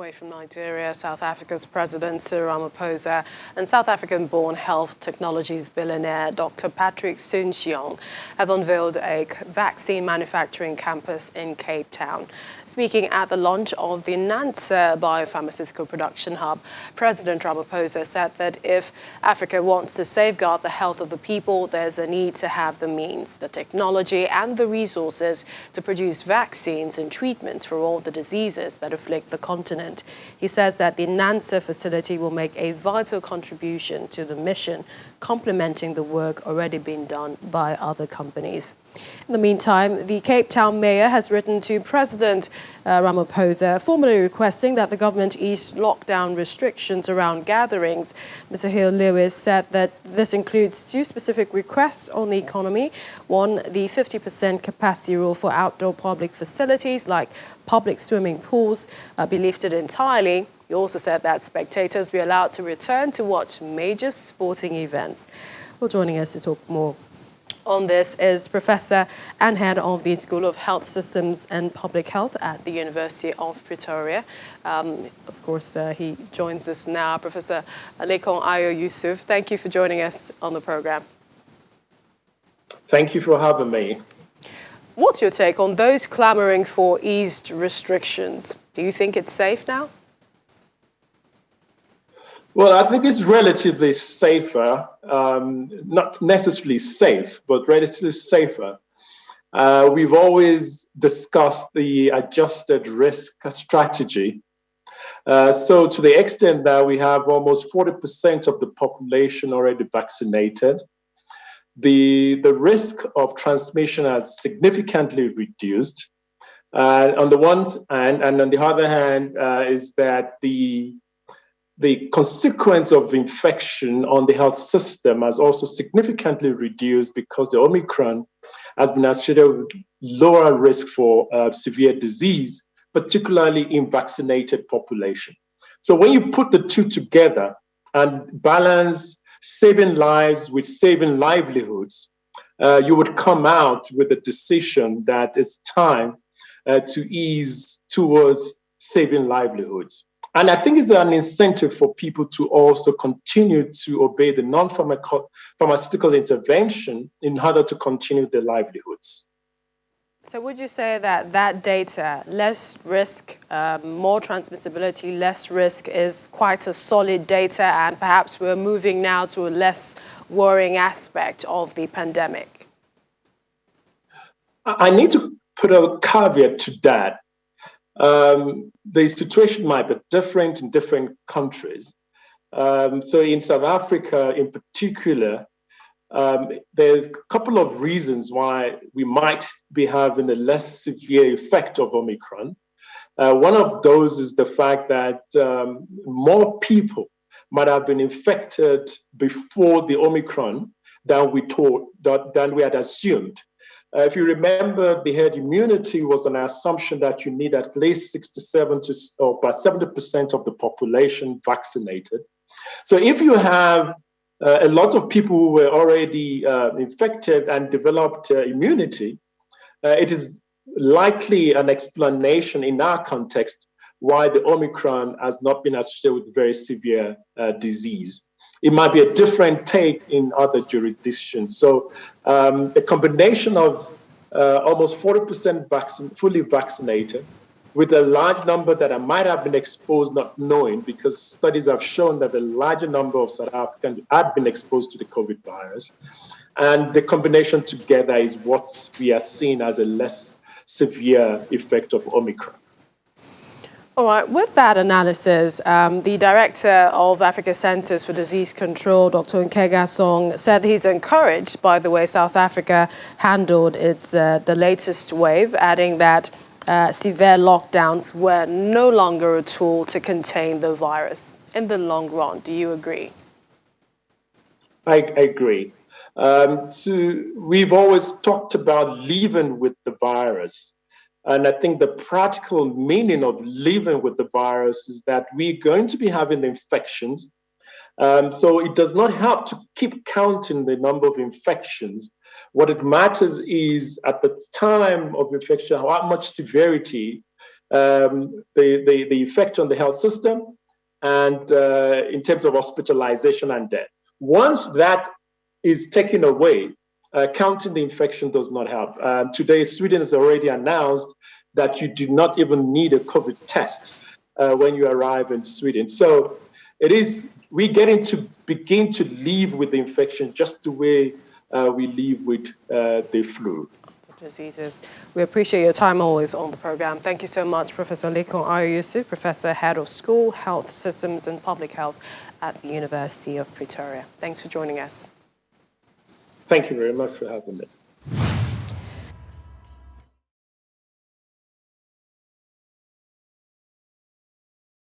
away from Nigeria, South Africa's President Cyril Ramaphosa and South African-born health technologies billionaire Dr. Patrick Soon-Shiong have unveiled a vaccine manufacturing campus in Cape Town. Speaking at the launch of the Nansa biopharmaceutical production hub, President Ramaphosa said that if Africa wants to safeguard the health of the people, there's a need to have the means, the technology and the resources to produce vaccines and treatments for all the diseases that afflict the continent. He says that the Nansa facility will make a vital contribution to the mission, complementing the work already being done by other companies. In the meantime, the Cape Town mayor has written to President Ramaphosa, formally requesting that the government ease lockdown restrictions around gatherings. Mr. Hill-Lewis said that this includes two specific requests on the economy. One, the 50% capacity rule for outdoor public facilities like public swimming pools be lifted entirely. He also said that spectators be allowed to return to watch major sporting events. Well, joining us to talk more on this is Professor and Head of the School of Health Systems and Public Health at the University of Pretoria. Of course, he joins us now, Professor Ayo-Yusuf. Thank you for joining us on the program. Thank you for having me. What's your take on those clamoring for eased restrictions? Do you think it's safe now? Well, I think it's relatively safer, not necessarily safe, but relatively safer. We've always discussed the adjusted risk strategy. So to the extent that we have almost 40% of the population already vaccinated, the risk of transmission has significantly reduced. On the one hand, and on the other hand, is that the consequence of infection on the health system has also significantly reduced because the Omicron has been associated with lower risk for severe disease, particularly in vaccinated population. So when you put the two together and balance saving lives with saving livelihoods, you would come out with a decision that it's time to ease towards saving livelihoods. And I think it's an incentive for people to also continue to obey the non-pharmaceutical intervention in order to continue their livelihoods. So would you say that that data, less risk, more transmissibility, less risk, is quite a solid data, and perhaps we're moving now to a less worrying aspect of the pandemic? I need to put a caveat to that. The situation might be different in different countries. So in South Africa in particular, there's a couple of reasons why we might be having a less severe effect of Omicron. One of those is the fact that more people might have been infected before the Omicron than we had assumed. If you remember, the herd immunity was an assumption that you need at least 67 to about 70% of the population vaccinated. So if you have a lot of people who were already infected and developed immunity, it is likely an explanation in our context why the Omicron has not been associated with very severe disease. It might be a different take in other jurisdictions. So a combination of almost 40% fully vaccinated with a large number that might have been exposed not knowing, because studies have shown that a larger number of South Africans had been exposed to the COVID virus. And the combination together is what we are seeing as a less severe effect of Omicron. All right, with that analysis, the director of Africa Centers for Disease Control, Dr. Nkega Song, said he's encouraged by the way South Africa handled its the latest wave, adding that severe lockdowns were no longer a tool to contain the virus in the long run. Do you agree? I agree. We've always talked about living with the virus. And I think the practical meaning of living with the virus is that we're going to be having the infections. So it does not help to keep counting the number of infections. What it matters is at the time of infection, how much severity the effect on the health system, and in terms of hospitalization and death. Once that is taken away, counting the infection does not help. Today, Sweden has already announced that you do not even need a COVID test when you arrive in Sweden. So we're getting to begin to live with the infection just the way we live with the flu. Diseases. We appreciate your time always on the program. Thank you so much, Professor Lekon Ayo-Yusuf, Professor, Head of School, Health Systems and Public Health at the University of Pretoria. Thanks for joining us. Thank you very much for having me.